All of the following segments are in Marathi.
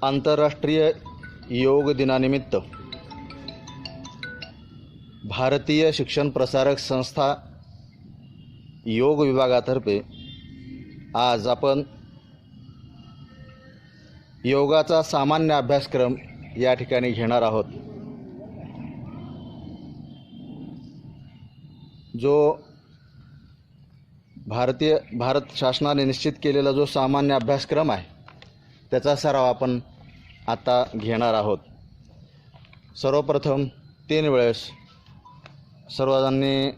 आंतरराष्ट्रीय योग दिनानिमित्त भारतीय शिक्षण प्रसारक संस्था योग विभागातर्फे आज आपण योगाचा सामान्य अभ्यासक्रम या ठिकाणी घेणार आहोत। जो भारत शासनाने निश्चित केलेला जो सामान्य अभ्यासक्रम आहे त्याचा सराव आपण आता घेणार आहोत। सर्वप्रथम 3 वेळेस सर्वजणांनी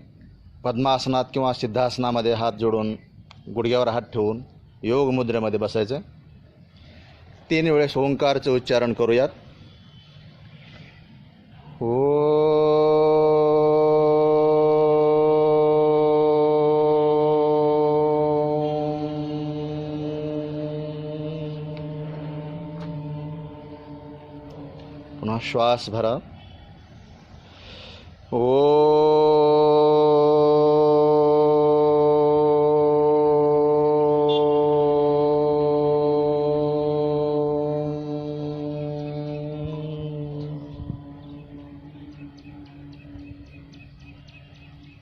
पद्मासनात किंवा सिद्धासनामध्ये हात जोडून गुडघ्यावर हात ठेवून योग मुद्रेमध्ये बसायचं। 3 वेळेस ओंकारचे उच्चारण करूयात। पुन्हा श्वास भरा।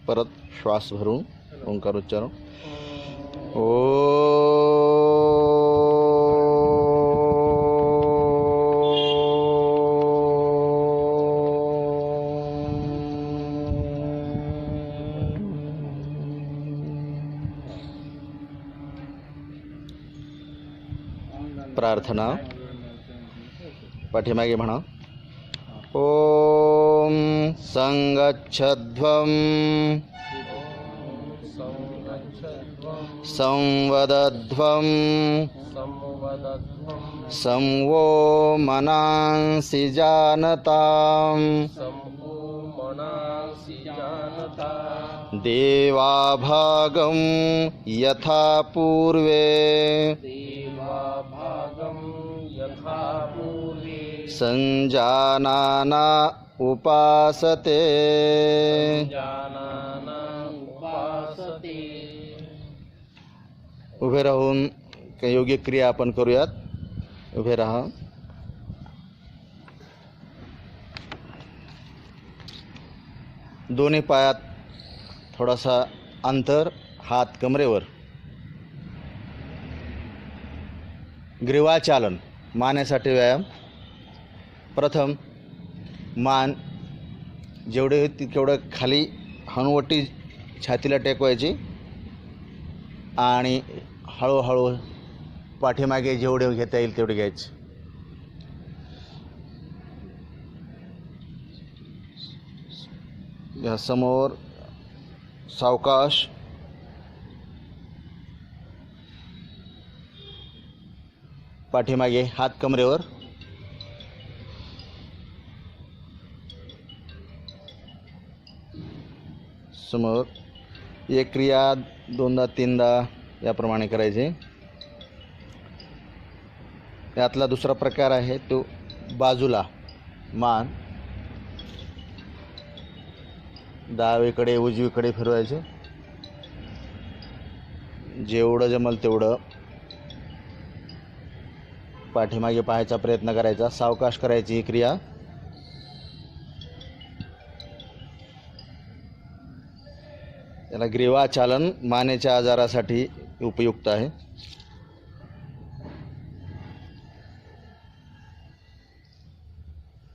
परत श्वास भरून ओंकार उच्चारण। प्रार्थना पाठीमागे म्हणा। ओम संगच्छध्वं संवदध्वं संवो मनांसि जानतां देवाभागं यथा पूर्वे संजानाना उपासते। उभे राहून काही योग्य क्रिया आपण करूयात। उभे राहा। दोन्ही पायात थोडासा अंतर, हात कमरेवर। ग्रीवाचालन मानेसाठी व्यायाम। प्रथम मान जेवढे तेवढं खाली हनुवटी छातीला टेकवायची आणि हळूहळू पाठीमागे जेवढे घेता येईल तेवढे घ्यायचे। या समोर सावकाश। पाठीमागे हात कमरेवर। समोर एक क्रिया 2दा 3दा याप्रमाणे करायचे। यातला दुसरा प्रकार आहे तो बाजूला मान डावीकडे उजवीकडे फिरवायचे। जेवढं जमल तेवढं पाठीमागे पाहायचा प्रयत्न करायचा। सावकाश करायची ही क्रिया। याला ग्रीवाचालन मानेच्या आजारासाठी उपयुक्त आहे।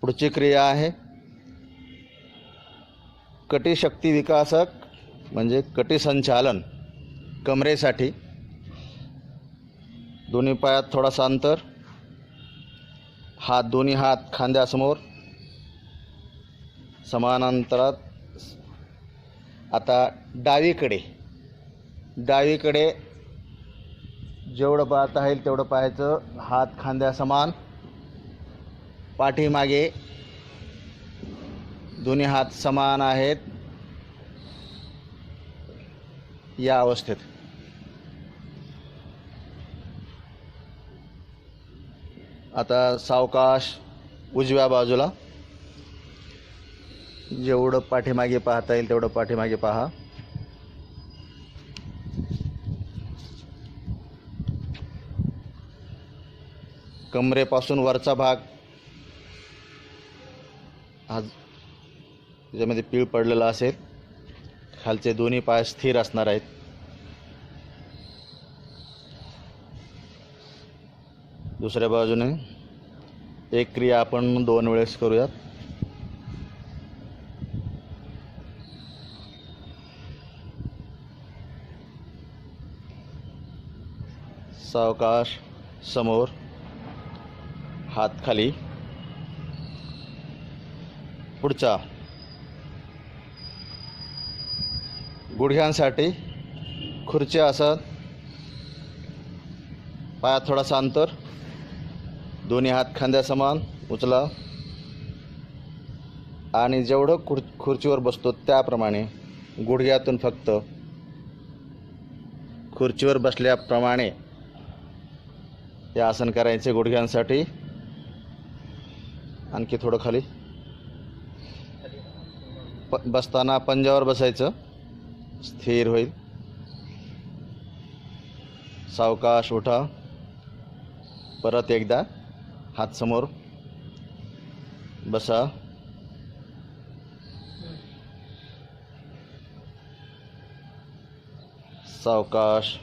पुढची क्रिया आहे कटिशक्ती विकासक म्हणजे कटिसंचालन कमरेसाठी। दोन्ही पायात थोडासा अंतर, दोन्ही हात खांद्यासमोर समान अंतरात। आता डावीकडे जेवढं पाहता येईल तेवढं पाहायचं। हात खांद्यासमान, पाठीमागे दोन्ही हात समान आहेत या अवस्थेत। आता सावकाश उजव्या बाजूला जेवढं पाठीमागे पाहता येईल तेवढं पाठीमागे पहा। कमरेपासून वरचा भाग हा त्याच्यामध्ये पीळ पडलेला असेल. खालचे दोन्ही पाय स्थिर असणार आहेत. दुसऱ्या बाजूने एक क्रिया आपण 2 वेळेस करूयात. सावकाश समोर, हात खाली. पुढचा गुडघ्यांसाठी खुर्ची आसन. पायात थोडासा अंतर, दोन्ही हात खांद्यासमान उचला आणि जेवढं खुर्चीवर बसतो त्याप्रमाणे गुडघ्यातून फक्त खुर्चीवर बसल्याप्रमाणे हे आसन करायचे गुडघ्यांसाठी. आणखी थोडं खाली. बसताना पंजावर बसायचं, स्थिर होईल. सावकाश उठा. परत एकदा हात समोर बसा. सावकाश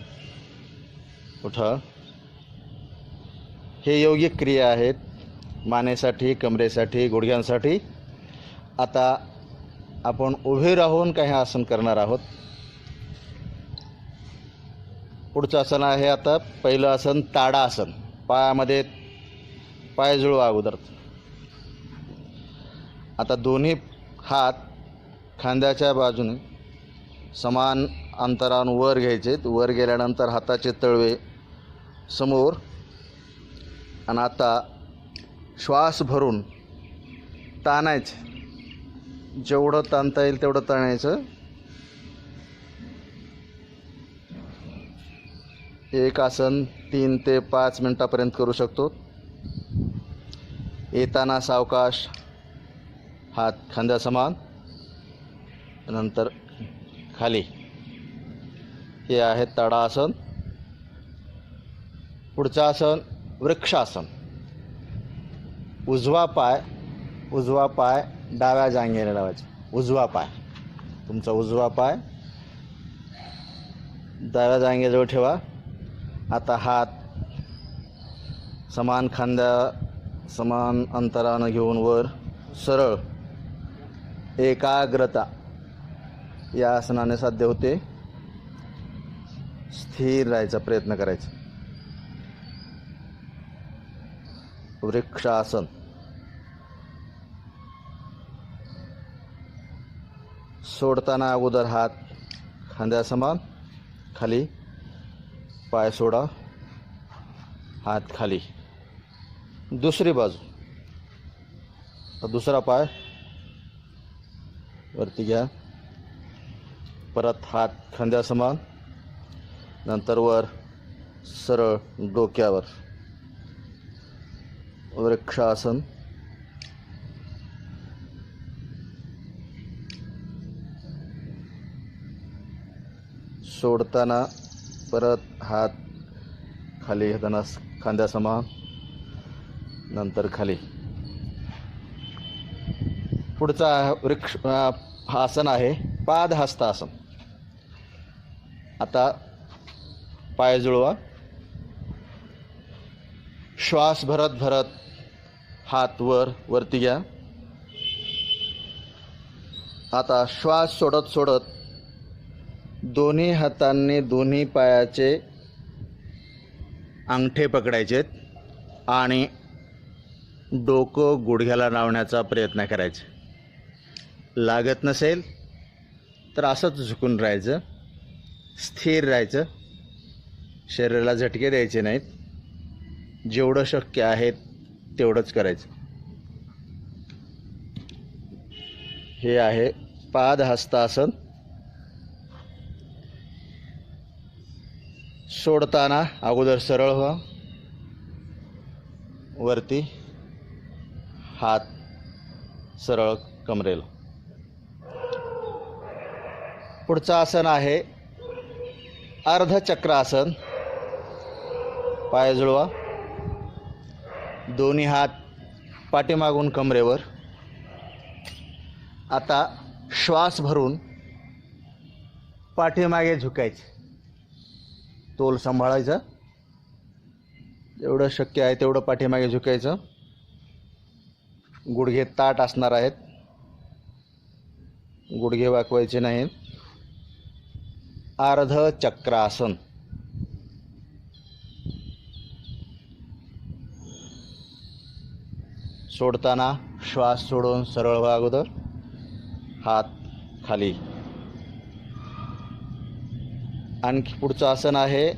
उठा. हे योगिक क्रिया आहेत मानेसाठी, कमरेसाठी, गुडघ्यांसाठी. आता आपण उभे राहून काही आसन करणार आहोत. पुढचं आसन आहे आता पहिलं आसन ताडा आसन. पायामध्ये पाय जुळवा अगोदर. आता दोन्ही हात खांद्याच्या बाजूने समान अंतरावर वर घ्यायचे. वर गेल्यानंतर हाताचे तळवे समोर. आणि आता श्वास भरून ताणायचे. जेवढं ताणता येईल तेवढं ताणायचं. एक आसन 3 ते 5 मिनटापर्यंत करू शकतो. येताना सावकाश हात खांद्यासमान, नंतर खाली. हे आहे ताडा आसन. पुढचं आसन वृक्षासन. उजवा पाय डाव्या जांघेने लावायचा. उजवा पाय, तुमचा उजवा पाय डाव्या जांघेजवळ ठेवा. आता हात समान समान अंतरानं घेऊन वर सरळ. एकाग्रता या आसनाने साध्य होते. स्थिर राहायचा प्रयत्न करायचा. वृक्षासन. सोडताना अगोदर हात खांद्यासमान खाली. पाय सोडा, हात खाली. दुसरी बाजू. दुसरा पाय वरती घ्या. परत हात खांद्यासमान, नंतर वर सरळ डोक्यावर. वृक्षासन. सोडताना परत हात खाली घेताना खांद्यासमान, नंतर खाली. पुढचा आसन आहे पादहस्तासन. आता पाय जुळवा. श्वास भरत हात वरती घ्या. आता श्वास सोडत दोन्ही हातांनी दोन्ही पायाचे अंगठे पकडायचेत आणि डोकं गुडघ्याला लावण्याचा प्रयत्न करायचा. लागत नसेल तर असंच झुकून राहायचं. स्थिर राहायचं. शरीराला झटके द्यायचे नाहीत. जेवढं शक्य आहे तेवढंच करायचं. हे आहे पादहस्तासन. सोडताना अगोदर सरळ व्हा. वरती हात सरळ कमरेला. पुढचं आसन आहे अर्धचक्रासन. पाय जुळवा. दोन्ही हात पाठीमागून कमरेवर. आता श्वास भरून पाठीमागे झुकायचे. तोल सांभाळायचा, जेवढं शक्य आहे तेवढं पाठीमागे झुकायचं. गुडघे ताठ असणार आहेत, गुडघे वाकवायचे नाहीत. अर्ध चक्रासन. सोडताना श्वास सोडून सरळ व्हा. अगोदर हात खाली. आणखी पुढचं आसन आहे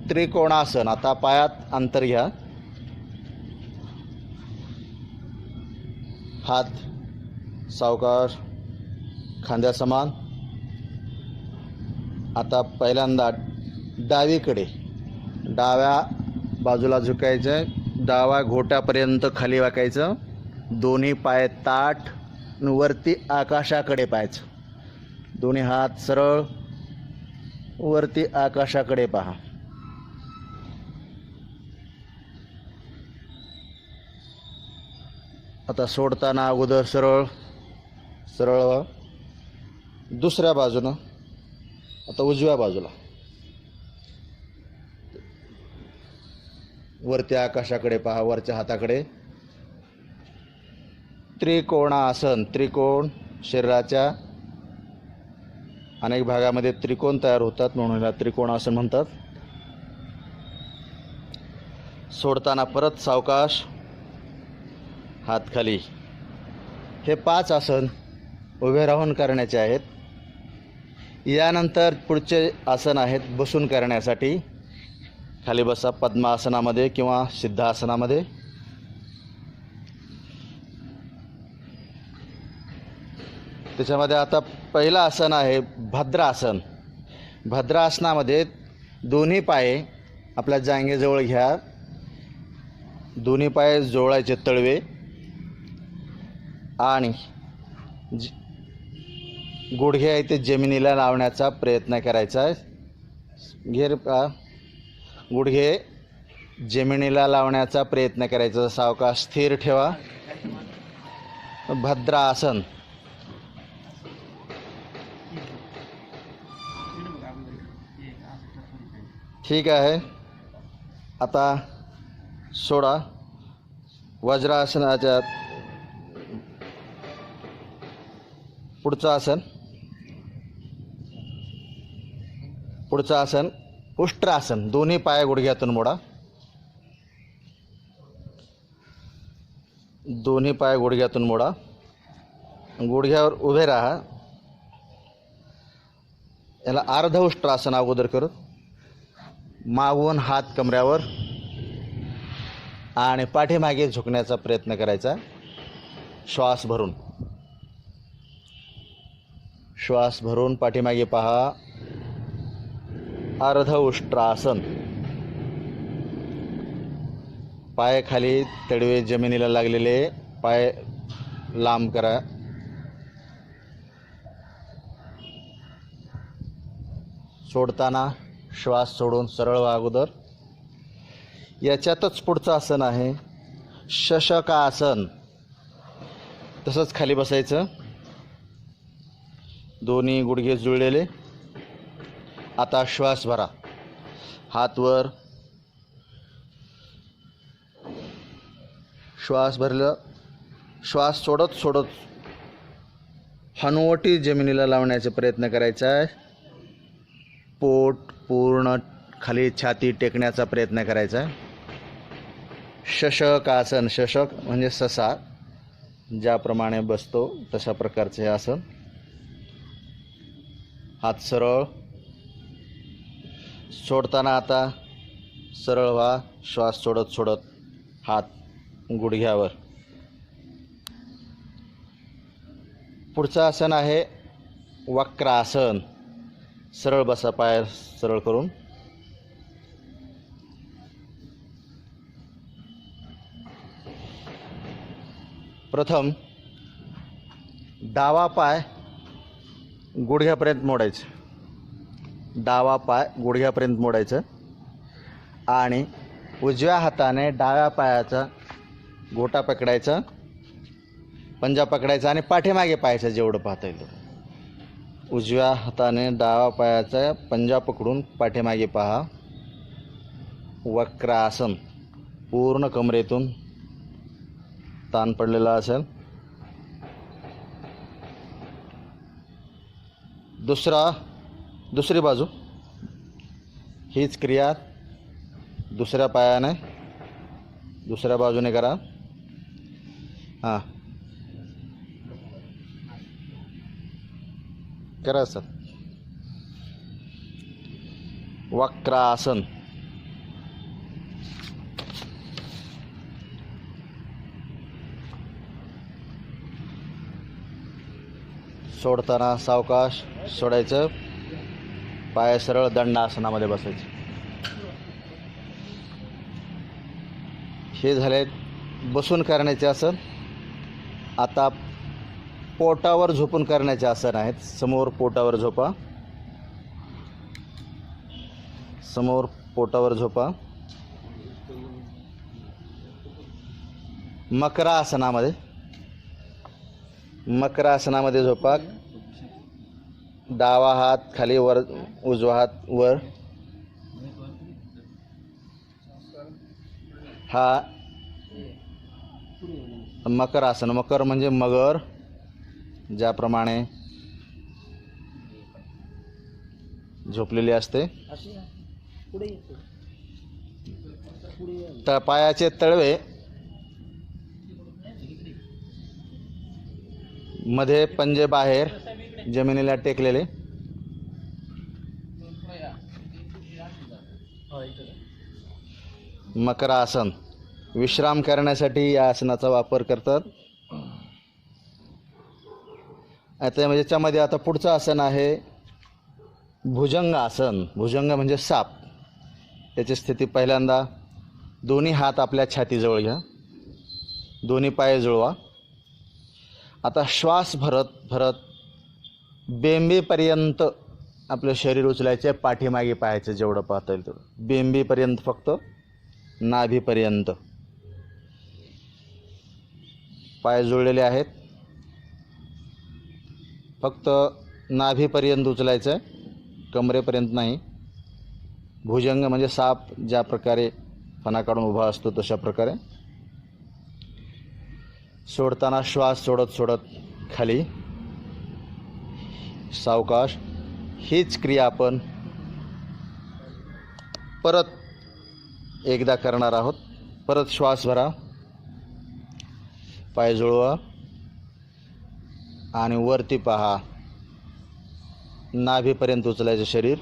त्रिकोणासन. आता पायात अंतर घ्या, हात सावकाश खांद्यासमान. आता पहिल्यांदा डावीकडे, डाव्या बाजूला झुकायचं, डावा घोट्यापर्यंत खाली वाकायचं. दोन्ही पाय ताठ, वरती आकाशाकडे पाहायचं. दोन्ही हात सरळ वरती आकाशाकडे पहा. आता सोडताना अगोदर सरळ सरळ व्हा. दुसऱ्या बाजूनं, आता उजव्या बाजूला वरती आकाशाकडे पहा, वरच्या हाताकडे. त्रिकोणासन. त्रिकोण शरीराच्या अनेक भागामध्ये त्रिकोण तयार होतात, म्हणून याला त्रिकोणासन म्हणतात. सोडताना परत सावकाश हात खाली. हे 5 आसन उभे राहून करण्याचे आहेत. यानंतर पुढचे आसन आहेत बसून करण्यासाठी. खाली बसा पद्मासनामध्ये किंवा सिद्धासनामध्ये. त्याच्यामध्ये आता पहिलं आसन आहे भद्रासन. भद्रासनामध्ये दोन्ही पाय आपल्या जांघेजवळ घ्या. दोन्ही पाय जोडायचे तळवे आणि गुडघे आहे ते जमिनीला लावण्याचा प्रयत्न करायचा आहे. गुडघे जमिनीला लावण्याचा प्रयत्न करायचा. सावकाश स्थिर ठेवा. भद्रासन. ठीक आहे. आता सोडा. वज्रासनाच्या पुढचं आसन. पुढचं आसन उष्ट्रासन. दोन्ही पाय गुडघ्यातून मोडा. दोन्ही पाय गुडघ्यातून मोडा. गुडघ्यावर उभे राहा. याला अर्ध उष्ट्रासन अगोदर करत. मागून हात कमऱ्यावर आणि पाठीमागे झुकण्याचा प्रयत्न करायचा. श्वास भरून, श्वास भरून पाठीमागे पहा. अर्ध उष्ट्रासन. पाय खाली, तळवे जमिनीला लागलेले, पाय लांब करा. सोडताना श्वास सोडून सरळ व्हा अगोदर. याच्यातच पुढचं आसन आहे शशकासन. तसंच खाली बसायचं, दोन्ही गुडघे जुळलेले. आता श्वास भरा. हात वर. श्वास भरलं. श्वास सोडत सोडत हनुवटी जमिनीला लावण्याचा प्रयत्न करायचा आहे. पोट पूर्ण खाली, छाती टेकण्याचा प्रयत्न करायचा आहे. शशक आसन. शशक म्हणजे ससा, ज्याप्रमाणे बसतो तशा प्रकारचे आसन. हात सरळ. सोडताना आता सरळ व्हा. श्वास सोडत सोडत हात गुडघ्यावर. पुढचं आसन आहे वक्रासन. सरळ बसा, पाय सरळ करून. प्रथम डावा पाय गुडघ्यापर्यंत मोडायचं. डावा पाय गुडघ्यापर्यंत मोडायचं आणि उजव्या हाताने डाव्या पायाचा गोटा पकडायचा, पंजा पकडायचा आणि पाठीमागे पाहायचं जेवढं पाहता येईल तेवढं. उजव्या हाताने डावा पायाचा पंजा पकडून पाठीमागे पहा. वक्रासन, पूर्ण कमरेतून ताण पडलेला असेल. दुसरी बाजू हीच क्रिया दुसऱ्या पायाने दुसऱ्या बाजूने करा. हां करा सर. वक्रासन. सोडताना सावकाश सोडायचं. पाय सरळ दंडासनामध्ये बसायचे. हे झाले बसून करण्याचे आसन. आता पोटावर झोपून करण्याचे आसन आहेत. समोर पोटावर झोपा, समोर पोटावर झोपा. मकरासनामध्ये झोपा. डावा हात खाली वर, उजवा हात वर. हा मकर आसन. मकर म्हणजे मगर, ज्याप्रमाणे झोपलेली असते. पायाचे तळवे मध्ये, पंजे बाहेर, जमिनीला टेकलेले. मकरासन. विश्राम करण्यासाठी या आसनाचा वापर करतात. आता म्हणजे त्याच्यामध्ये आता पुढचं आसन आहे भुजंग आसन. भुजंग म्हणजे साप. त्याची स्थिती पहिल्यांदा दोन्ही हात आपल्या छातीजवळ घ्या, दोन्ही पाय जुळवा. आता श्वास भरत भरत बेंबीपर्यंत आपलं शरीर उचलायचे, पाठीमागे पाहायचं जेवढं पाहता येईल तेवढं. बेंबीपर्यंत, फक्त नाभीपर्यंत. पाय जुळलेले आहेत, फक्त नाभीपर्यंत उचलायचं आहे, कमरेपर्यंत नाही. भुजंग म्हणजे साप ज्या प्रकारे फणा काढून उभा असतो तशा प्रकारे. सोडताना श्वास सोडत सोडत खाली, सावकाश. हीच क्रिया आपण परत एकदा करणार आहोत. परत श्वास भरा, पाय जुळवा आणि वरती पहा. नाभीपर्यंत उचलायचं शरीर.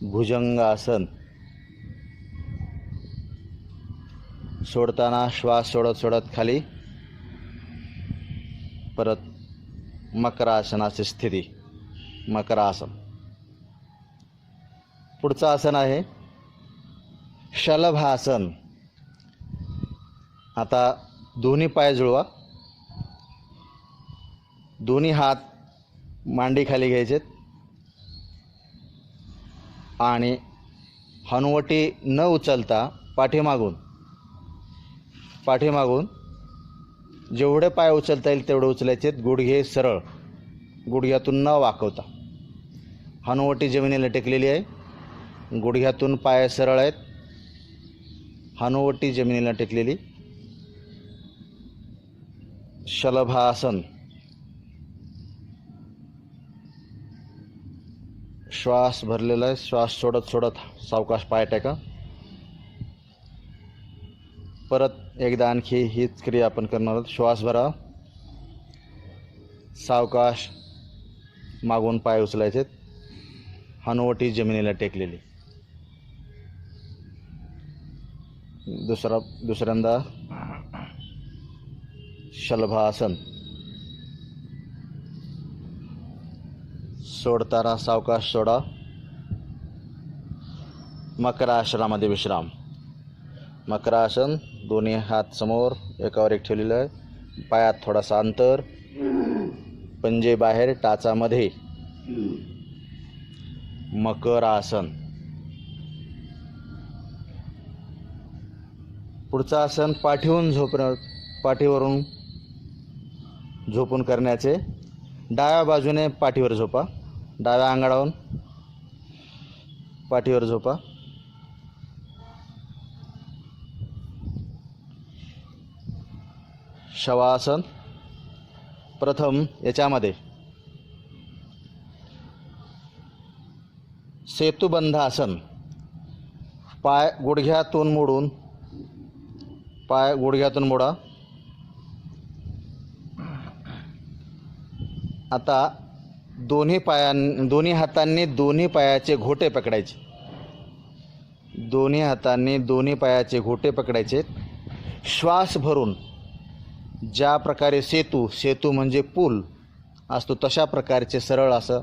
भुजंग आसन. सोडताना श्वास सोडत सोडत खाली. परत मकरासनाची स्थिती, मकरासन. पुढचं आसन आहे शलभासन. आता दोन्ही पाय जुळवा, दोन्ही हात मांडी खाली घ्यायचेत आणि हनुवटी न उचलता पाठीमागून जेवढे पाय उचलता येईल तेवढे उचलायचे. गुडघे सरळ, गुडघ्यातून न वाकवता. हनुवटी जमिनीला टेकलेली आहे, गुडघ्यातून पाय सरळ आहेत, हनुवटी जमिनीला टेकलेली. शलभासन. श्वास भरलेला आहे. श्वास सोडत सोडत सावकाश पाय टेका. परत एकदा आणखी हीच क्रिया आपण करणार आहोत. श्वास भरा, सावकाश मागून पाय उचलायचे, हनुवटी जमिनीला टेकलेली. दुसऱ्यांदा शलभासन. सोडताना सावकाश सोडा. मकरासनामध्ये विश्राम. मकरासन. दोन्ही हात समोर, एकावर एक ठेवलेलं आहे. पायात थोडासा अंतर, पंजे बाहेर, टाचामध्ये. मकर आसन. पुढचं आसन पाठीवरून झोपून करण्याचे. डाव्या बाजूने पाठीवर झोपा, डाव्या अंगाडावून पाठीवर झोपा. शवासन. प्रथम याच्यामध्ये सेतुबंध आसन. पाय गुडघ्यातून मोडा. आता दोन्ही हातांनी दोन्ही पायाचे घोटे पकडायचे. दोन्ही हातांनी दोन्ही पायाचे घोटे पकडायचे. श्वास भरून ज्या प्रकारे सेतू म्हणजे पूल असतो तशा प्रकारचे सरळ असं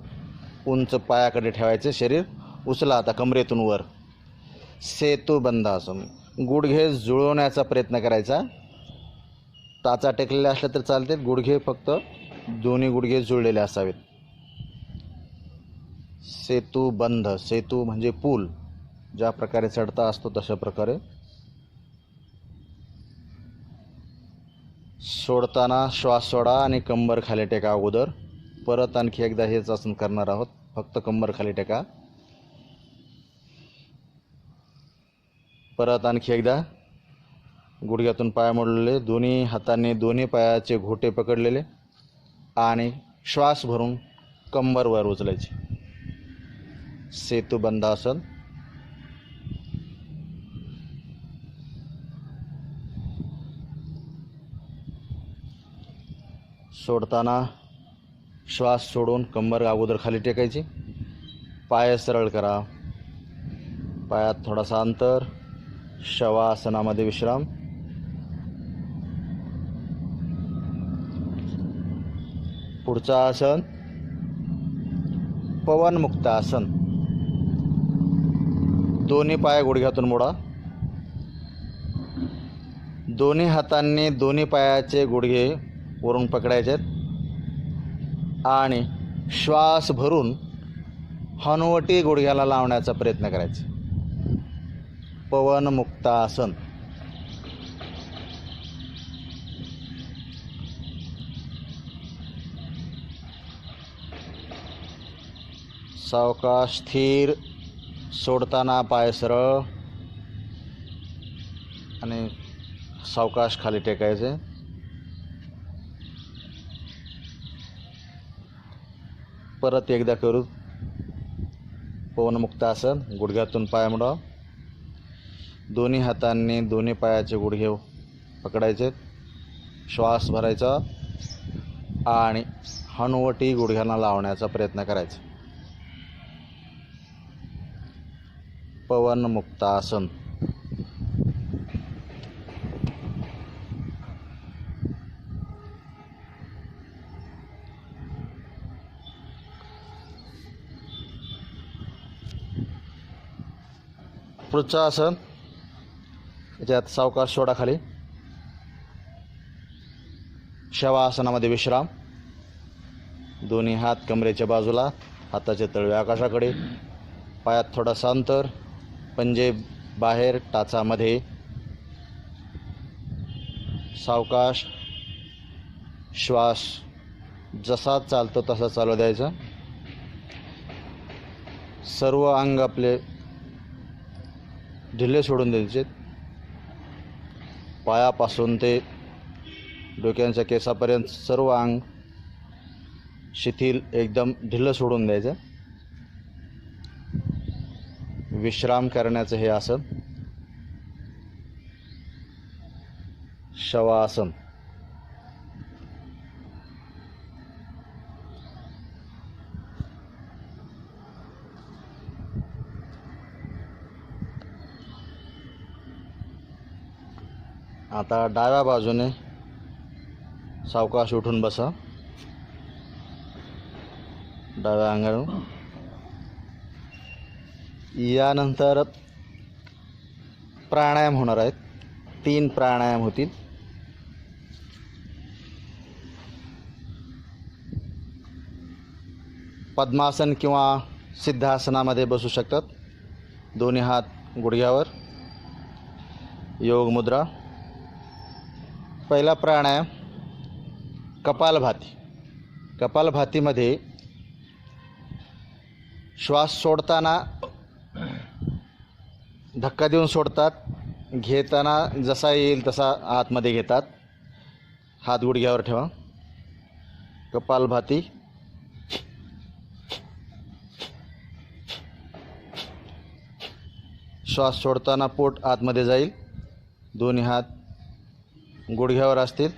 उंच पायाकडे ठेवायचे. शरीर उचला आता कमरेतून वर. सेतुबंध आसन. गुडघे जुळवण्याचा प्रयत्न करायचा. टाचा टेकलेले असले तर चालते. गुडघे फक्त दोन्ही गुडघे जुळलेले असावेत. सेतुबंध. सेतू म्हणजे पूल ज्या प्रकारे चढता असतो तशा प्रकारे. सोडताना श्वास सोडा आणि कंबर खाली टेका अगोदर. परत आणखी एकदा हेच आसन करणार आहोत. फक्त कंबर खाली टेका. परत आणखी एकदा. गुडघ्यातून पाय मोडलेले, दोन्ही हातांनी दोन्ही पायाचे घोटे पकडलेले आणि श्वास भरून कंबर वर उचलायची. सेतुबंध आसन. सोडताना श्वास सोडून कंबर अगोदर खाली टेकायची. पाय सरळ करा. पायात थोडासा अंतर. शवासनामध्ये विश्राम. पुढचं आसन पवनमुक्त आसन. दोन्ही पाय गुडघ्यातून मोडा. दोन्ही हातांनी दोन्ही पायाचे गुडघे वरून पकडायचे आणि श्वास भरून हनुवटी गुडघ्याला लावण्याचा प्रयत्न करायचा. पवनमुक्त आसन. सावकाश स्थिर. सोडताना पाय सरळ आणि सावकाश खाली टेकायचे. परत एकदा करू. पवनमुक्त आसन. गुडघ्यातून पाय मोडा. दोन्ही हातांनी दोन्ही पायाचे गुडघे पकडायचे. श्वास भरायचा आणि हनुवटी गुडघ्यांना लावण्याचा प्रयत्न करायचा. पवनमुक्त आसन. पुढचं आसन. याच्यात सावकाश सोडा खाली. शवासनामध्ये विश्राम. दोन्ही हात कमरेच्या बाजूला. हाताचे तळवे आकाशाकडे. पायात थोडासा अंतर. पंजे बाहेर, टाचामध्ये. सावकाश श्वास जसा चालतो तसा चालू द्यायचा. सर्व अंग आपले ढिले सोडून द्यायचे. पायापासून ते डोक्यांच्या केसापर्यंत सर्व अंग शिथिल एकदम ढिलं सोडून द्यायचं. विश्राम करण्याचं हे आसन शवासन. आता डाव्या बाजूने सावकाश उठून बसा. डाव्या अंगावरून. यानंतर प्राणायाम होणार आहेत. 3 प्राणायाम होतील. पद्मासन किंवा सिद्धासनामध्ये बसू शकतात. दोन्ही हात गुडघ्यावर. योग मुद्रा. पहिला प्राणायाम कपालभाती. कपालभातीमध्ये श्वास सोडताना धक्का देऊन सोडतात, घेताना जसा येईल तसा आतमध्ये घेतात. हात गुडघ्यावर ठेवा. कपालभाती. श्वास सोडताना पोट आतमध्ये जाईल. दोन्ही हात गुडघ्यावर असतील.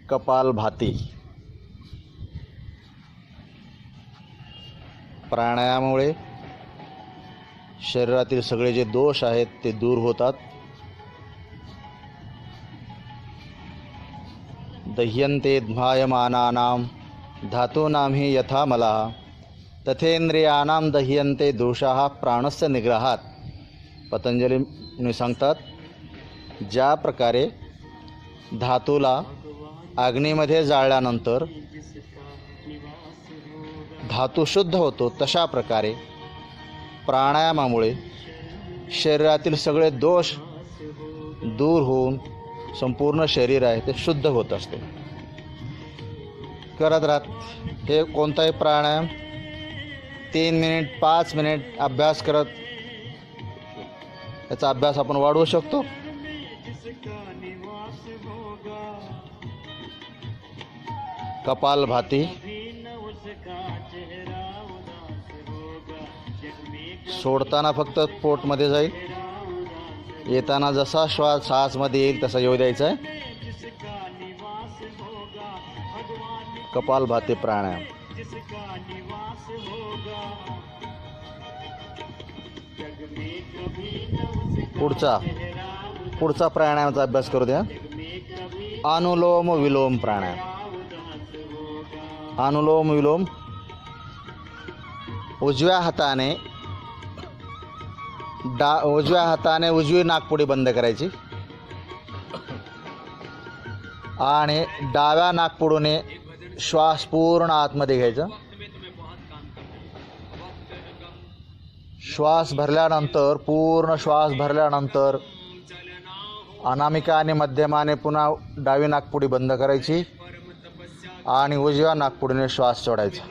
कपालभाती. प्राणायामामुळे शरीरातील सगळे जे दोष आहेत ते दूर होतात. दह्यन्ते ध्मायमानानां धातूनां हि यथा मलाः तथेंद्रियानां दह्यन्ते दोषाः प्राणस्य निग्रहात. पतंजली मुनी सांगतात, ज्या प्रकारे धातूला अग्नीमध्ये जाळल्यानंतर धातू शुद्ध होतो, तशा प्रकारे प्राणायामामुळे शरीरातील सगळे दोष दूर होऊन संपूर्ण शरीर आहे ते शुद्ध होत असते. करत राहत हे कोणताही प्राणायाम 3 मिनिट 5 मिनिट अभ्यास करत याचा अभ्यास आपण वाढवू शकतो. कपालभाती. सोडताना फक्त पोटमध्ये जाईल, येताना जसा श्वास आतमध्ये येईल तसा येऊ द्यायचा आहे. कपालभाती प्राणायाम. पुढचा प्राणायामाचा अभ्यास करू द्या. अनुलोम विलोम प्राणायाम. अनुलोम विलोम. उजव्या हाताने उजवी नाकपुडी बंद करायची आणि डाव्या नाकपुडीने श्वास पूर्ण आतमध्ये घ्यायचा. पूर्ण श्वास भरल्यानंतर अनामिका आणि मध्यमाने पुन्हा डावी नाकपुडी बंद करायची आणि उजव्या नाकपुडीने श्वास सोडायचा.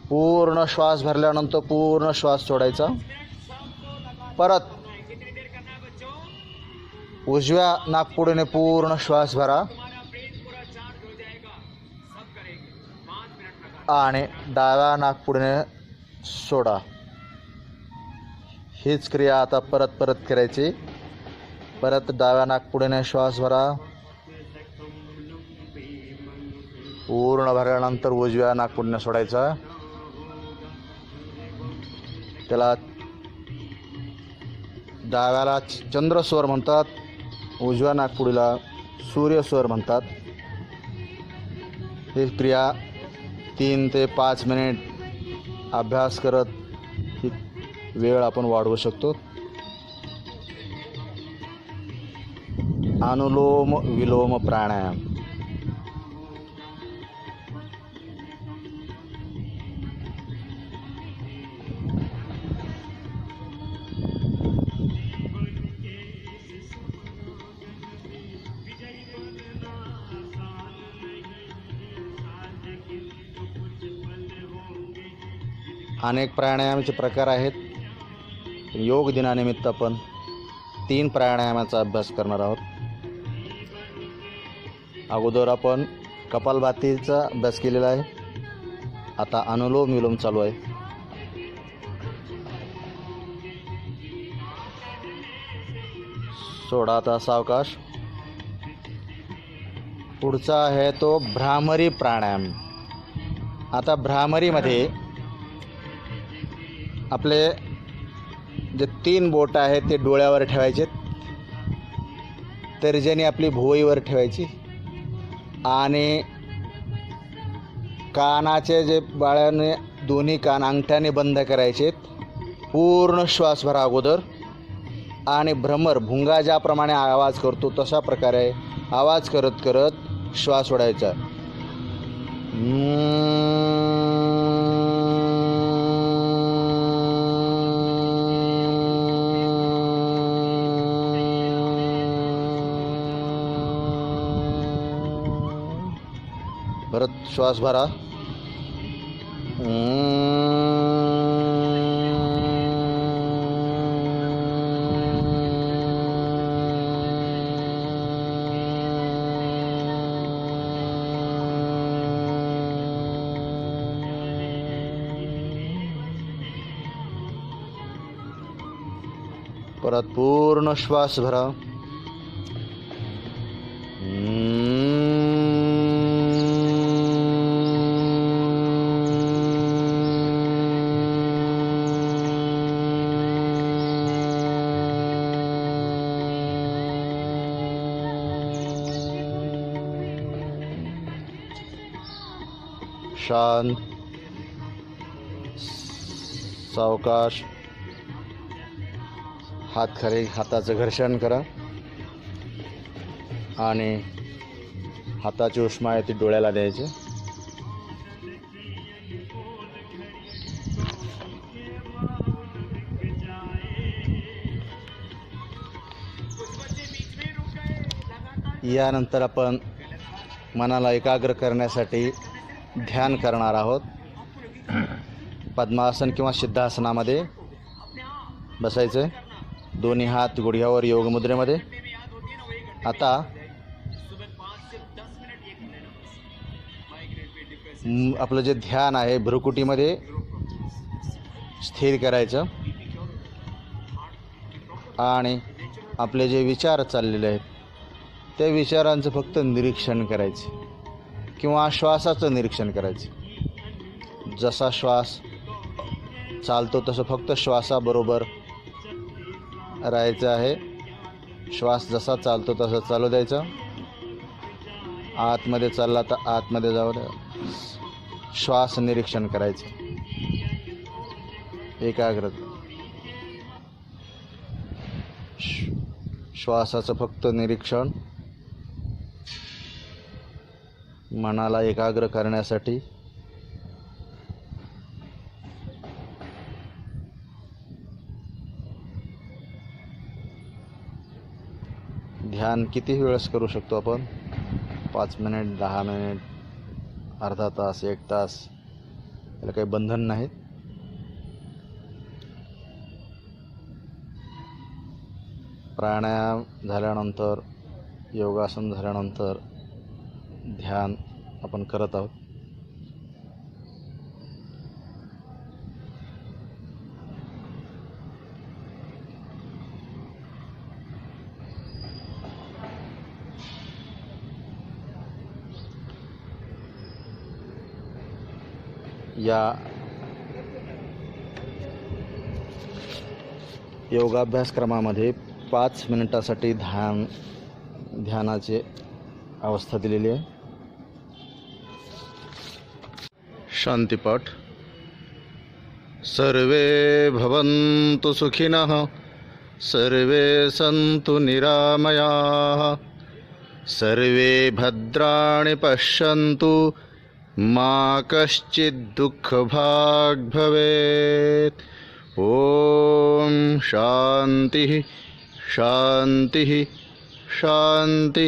पूर्ण श्वास भरल्यानंतर पूर्ण श्वास सोडायचा. परत उजव्या नाकपुडीने पूर्ण श्वास भरा आणि डाव्या नाकपुडीने सोडा. हीच क्रिया आता परत करायची. परत डाव्या नाकपुडीने श्वास भरा. पूर्ण भरल्यानंतर उजव्या नाकपुडीने सोडायचा. त्याला डाव्याला चंद्रस्वर म्हणतात, उजव्या नाकपुडीला सूर्यस्वर म्हणतात. ही क्रिया 3 ते 5 मिनिट अभ्यास करत ही वेळ आपण वाढवू शकतो. अनुलोम विलोम प्राणायाम. अनेक प्राणायामाचे प्रकार आहेत. योग दिनानिमित्त आपण 3 प्राणायामाचा अभ्यास करणार आहोत. अगोदर आपण कपालभातीचा अभ्यास केलेला आहे. आता अनुलोम विलोम चालू आहे. सोडा आता सावकाश. पुढचा आहे तो भ्रामरी प्राणायाम. आता भ्रामरीमध्ये आपले जे 3 बोट आहेत ते डोळ्यावर ठेवायचे, तर्जनी आपली भुवईवर ठेवायची आणि कानाचे जे बाळाने दोन्ही कान अंगठ्याने बंद करायचे. पूर्ण श्वास भरा अगोदर आणि भ्रमर भुंगा ज्याप्रमाणे आवाज करतो तशा प्रकारे आवाज करत करत श्वास सोडायचा. परत श्वास भरा. परत पूर्ण श्वास भरा. शांत, सावकाश. हात खाली, हाताचं घर्षण करा आणि हाताची उष्मा आहे ती डोळ्याला द्यायची. यानंतर आपण मनाला एकाग्र करण्यासाठी ध्यान करणार आहोत. पद्मासन किंवा सिद्धासनामध्ये बसायचं. दोन्ही हात गुडघ्यावर योग मुद्रेमध्ये. आता आपलं जे ध्यान आहे भ्रुकुटीमध्ये स्थिर करायचं आणि आपले जे विचार चाललेले आहेत त्या विचारांचं फक्त निरीक्षण करायचे किंवा श्वासाचं निरीक्षण करायचं. जसा श्वास चालतो तसं फक्त श्वासाबरोबर राहायचं आहे. श्वास जसा चालतो तसं चालू द्यायचा. आतमध्ये चालला तर आतमध्ये जाऊ द्या. श्वास निरीक्षण करायचं. एकाग्रता. श्वासाचं फक्त निरीक्षण मनाला एकाग्र करण्यासाठी. ध्यान किती वेळेस करू शकतो आपण? 5 मिनिट, 10 मिनिट, अर्धा तास, 1 तास. याला काही बंधन नाहीत. प्राणायाम झाल्यानंतर, योगासन झाल्यानंतर ध्यान आपण करत आहोत. या योगाभ्यासक्रमामध्ये 5 मिनिटासाठी ध्यानाची अवस्था दिलेली आहे. शांतिपाठ. सर्वे भवन्तु सुखिनः, सर्वे सन्तु निरामयाः, सर्वे भद्राणि पश्यन्तु, मा कश्चित् दुःखभाग् भवेत्. ओम शांति शांति शांति.